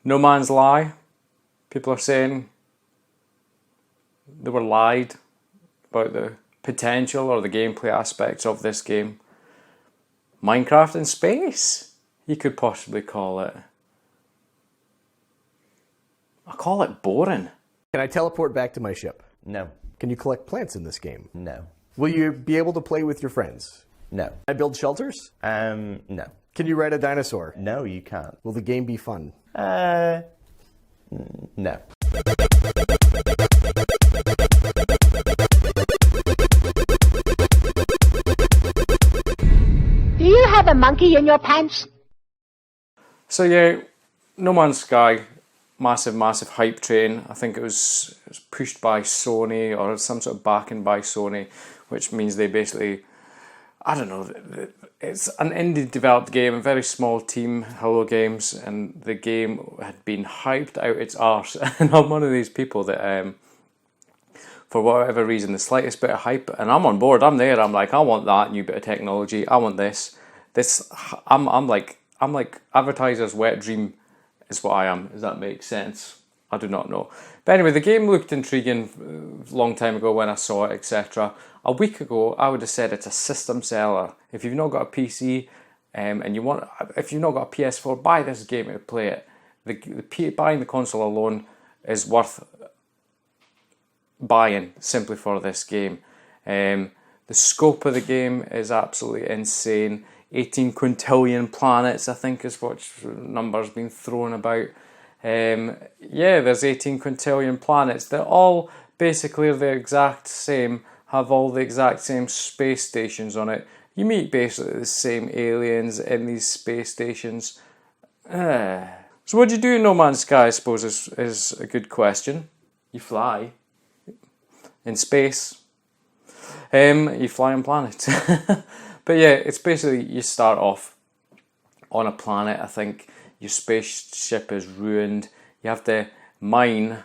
No Man's Lie. People are saying they were lied about the potential or the gameplay aspects of this game. Minecraft in space, you could possibly call it. I call it boring. Can I teleport back to my ship? No. Can you collect plants in this game? No. Will you be able to play with your friends? No. Can I build shelters? No. Can you ride a dinosaur? No, you can't. Will the game be fun? No. Do you have a monkey in your pants? So yeah, No Man's Sky, massive hype train. I think it was pushed by Sony or some sort of backing by Sony, which means they basically, I don't know, it's an indie developed game, a very small team, Hello Games, and the game had been hyped out its arse. And I'm one of these people that, for whatever reason, the slightest bit of hype, and I'm on board, I'm there, I'm like, I want that new bit of technology, I want this. I'm like advertiser's wet dream is what I am. Does that make sense? I do not know. But anyway, the game looked intriguing a long time ago when I saw it, etc. A week ago, I would have said it's a system seller. If you've not got a PC if you've not got a PS4, buy this game and play it. Buying the console alone is worth buying simply for this game. The scope of the game is absolutely insane. 18 quintillion planets, I think, is what number's been thrown about. Yeah, there's 18 quintillion planets. They're all basically the exact same, have all the exact same space stations on it. You meet basically the same aliens in these space stations. So what do you do in No Man's Sky, I suppose, is a good question. You fly in space. You fly on planets. But yeah, it's basically you start off on a planet. I think your spaceship is ruined. You have to mine.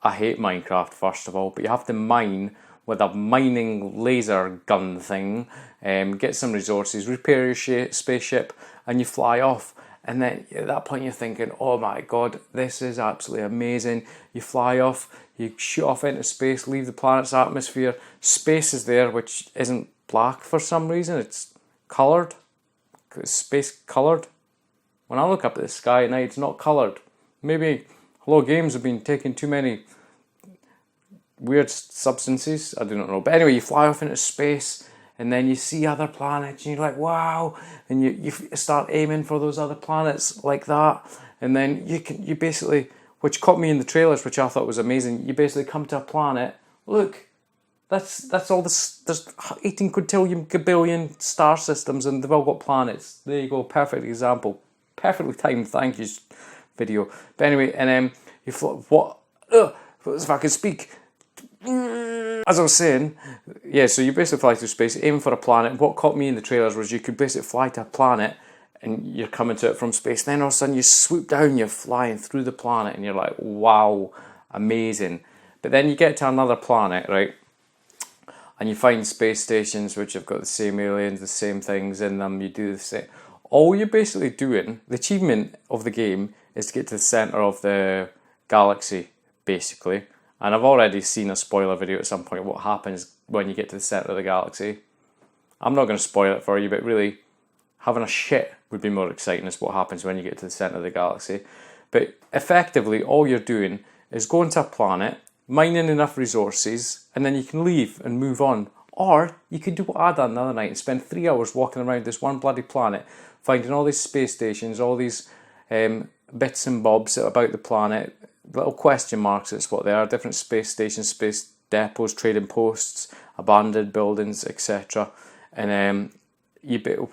I hate Minecraft, first of all, but you have to mine with a mining laser gun thing, get some resources, repair your spaceship, and you fly off. And then at that point you're thinking, oh my god, this is absolutely amazing. You fly off, you shoot off into space, leave the planet's atmosphere. Space is there, which isn't black for some reason, it's coloured. Space coloured. When I look up at the sky at night, it's not coloured. Maybe Hello Games have been taking too many weird substances, I do not know. But anyway, you fly off into space and then you see other planets and you're like, wow, and you start aiming for those other planets like that, and then you basically, which caught me in the trailers, which I thought was amazing, you basically come to a planet, look, that's all this, there's 18 quintillion gabillion star systems and they've all got planets. There you go, perfect example, perfectly timed, thank you video. But anyway, and you fly, if I could speak, as I was saying, yeah, so you basically fly through space, aiming for a planet. What caught me in the trailers was you could basically fly to a planet and you're coming to it from space. Then all of a sudden you swoop down, you're flying through the planet and you're like, wow, amazing. But then you get to another planet, right? And you find space stations which have got the same aliens, the same things in them, you do the same. All you're basically doing, the achievement of the game is to get to the centre of the galaxy, basically. And I've already seen a spoiler video at some point what happens when you get to the centre of the galaxy. I'm not going to spoil it for you, but really, having a shit would be more exciting as what happens when you get to the centre of the galaxy. But effectively, all you're doing is going to a planet, mining enough resources, and then you can leave and move on. Or you could do what I done the other night and spend 3 hours walking around this one bloody planet, finding all these space stations, all these bits and bobs about the planet, little question marks, it's what they are, different space stations, space depots, trading posts, abandoned buildings, etc. And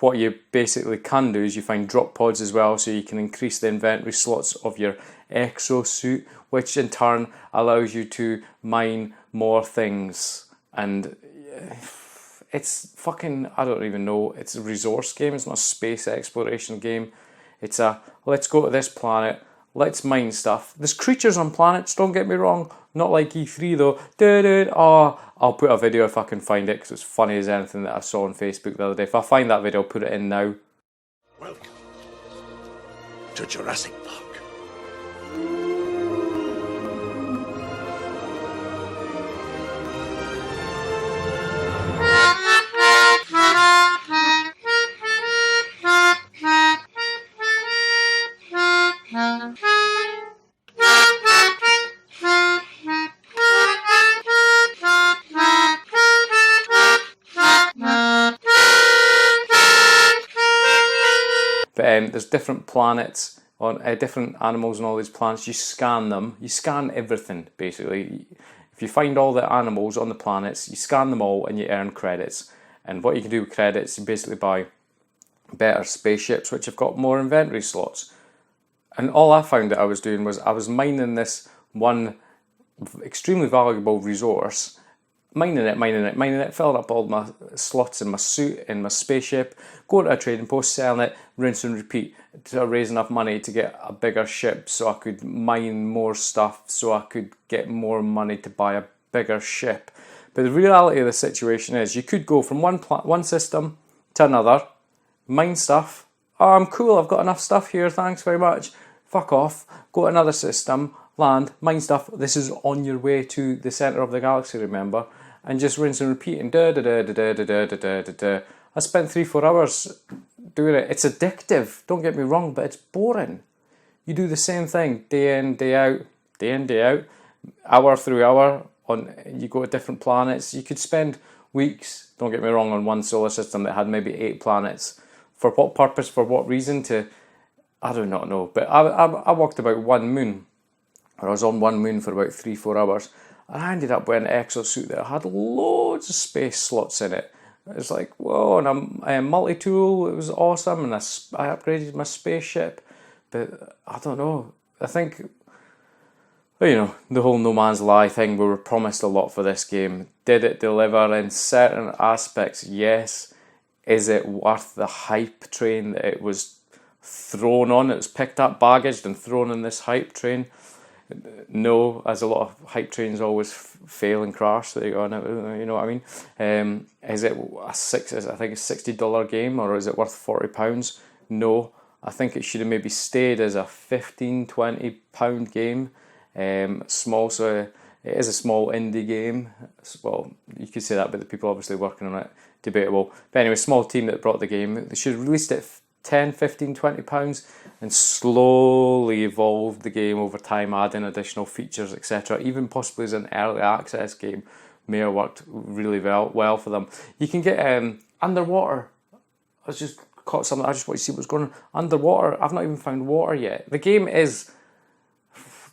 what you basically can do is you find drop pods as well, so you can increase the inventory slots of your exosuit, which in turn allows you to mine more things. And it's fucking, I don't even know, it's a resource game, it's not a space exploration game. It's a, let's go to this planet, let's mine stuff. There's creatures on planets, don't get me wrong, not like E3 though. Oh, I'll put a video if I can find it, because it's funny as anything that I saw on Facebook the other day. If I find that video, I'll put it in now. Welcome to Jurassic Park. there's different planets on different animals on all these planets. You scan them. You scan everything basically. If you find all the animals on the planets, you scan them all and you earn credits. And what you can do with credits, you basically buy better spaceships which have got more inventory slots. And all I found that I was doing was I was mining this one extremely valuable resource, mining it, filling up all my slots in my suit, in my spaceship, going to a trading post, selling it, rinse and repeat to raise enough money to get a bigger ship so I could mine more stuff, so I could get more money to buy a bigger ship. But the reality of the situation is you could go from one system to another, mine stuff. Oh, I'm cool, I've got enough stuff here, thanks very much. Fuck off, go to another system, land, mine stuff. This is on your way to the centre of the galaxy, remember? And just rinse and repeat and I spent 3-4 hours doing it. It's addictive, don't get me wrong, but it's boring. You do the same thing day in, day out, hour through hour. You go to different planets. You could spend weeks, don't get me wrong, on one solar system that had maybe 8 planets. For what purpose, for what reason? I do not know. But I walked about one moon, or I was on one moon for about 3-4 hours. And I ended up with an exosuit that had loads of space slots in it. It's like, whoa, and a multi-tool, it was awesome, and I upgraded my spaceship. But I don't know, I think, well, the whole No Man's Lie thing, we were promised a lot for this game. Did it deliver in certain aspects? Yes. Is it worth the hype train that it was thrown on? It was picked up, baggaged, and thrown on this hype train. No, as a lot of hype trains always fail and crash. There you go. You know what I mean? Is it I think it's $60 game, or is it worth £40? No, I think it should have maybe stayed as a £15-20 game. Small, so it is a small indie game. Well, you could say that, but the people obviously working on it, debatable. But anyway, small team that brought the game. They should have released it £10, £15, £20 and slowly evolved the game over time, adding additional features, etc. Even possibly as an early access game may have worked really well for them. You can get underwater. I just caught something. I just want to see what's going on underwater. I've not even found water yet. The game is.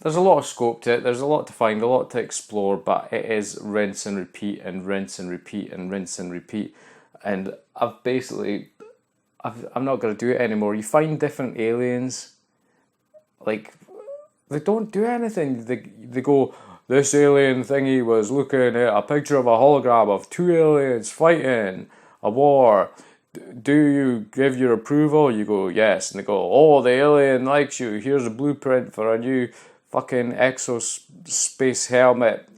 There's a lot of scope to it. There's a lot to find, a lot to explore, but it is rinse and repeat and rinse and repeat and rinse and repeat. And I'm not going to do it anymore. You find different aliens, like, they don't do anything. They go, this alien thingy was looking at a picture of a hologram of 2 aliens fighting a war. Do you give your approval? You go, yes. And they go, oh, the alien likes you. Here's a blueprint for a new fucking exospace helmet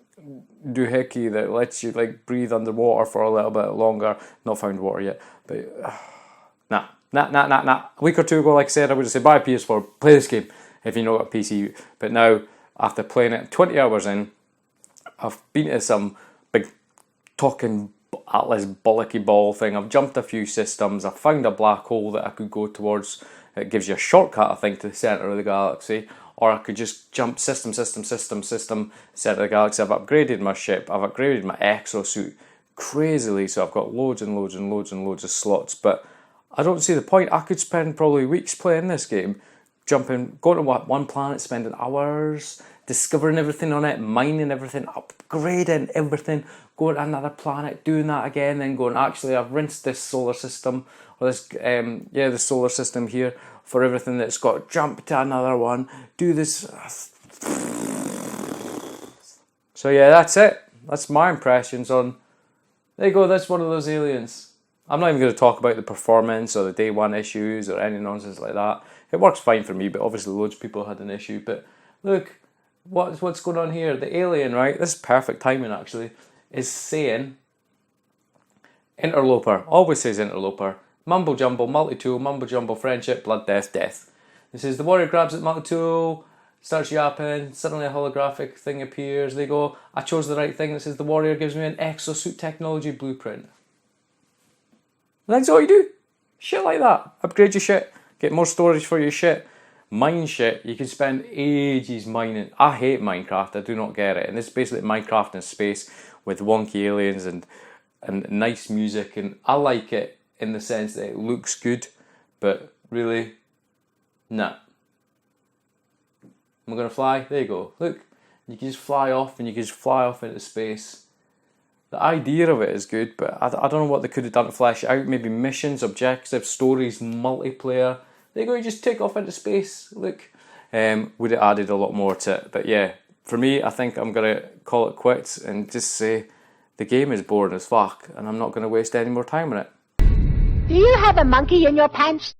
doohickey that lets you like breathe underwater for a little bit longer. Not found water yet, but nah. A week or two ago, like I said, I would have said buy a PS4, play this game if you know got a PC. But now, after playing it 20 hours in, I've been to some big talking Atlas bollocky ball thing. I've jumped a few systems. I've found a black hole that I could go towards. It gives you a shortcut, I think, to the centre of the galaxy. Or I could just jump system, centre of the galaxy. I've upgraded my ship. I've upgraded my exosuit crazily. So I've got loads and loads and loads and loads of slots. But I don't see the point. I could spend probably weeks playing this game. Jumping, going to one planet, spending hours, discovering everything on it, mining everything, upgrading everything, going to another planet, doing that again, then going, actually, I've rinsed this solar system, or this, the solar system here, for everything that's got, jump to another one, do this. So yeah, that's it. That's my impressions on, there you go, that's one of those aliens. I'm not even going to talk about the performance or the day one issues or any nonsense like that. It works fine for me, but obviously loads of people had an issue. But look, what's going on here? The alien, right? This is perfect timing actually, is saying, interloper, always says interloper, mumble jumble, multi-tool, mumble jumble, friendship, blood, death, death. This is the warrior grabs at multi-tool, starts yapping, suddenly a holographic thing appears, they go, I chose the right thing. This is the warrior gives me an exosuit technology blueprint. That's all you do. Shit like that. Upgrade your shit. Get more storage for your shit. Mine shit. You can spend ages mining. I hate Minecraft. I do not get it. And this is basically Minecraft in space with wonky aliens and nice music. And I like it in the sense that it looks good. But really, Nah. Am I going to fly? There you go. Look, you can just fly off and you can just fly off into space. The idea of it is good, but I don't know what they could have done to flesh it out. Maybe missions, objectives, stories, multiplayer. There you go, you just take off into space. Look. Would have added a lot more to it. But yeah, for me, I think I'm going to call it quits and just say the game is boring as fuck and I'm not going to waste any more time on it. Do you have a monkey in your pants?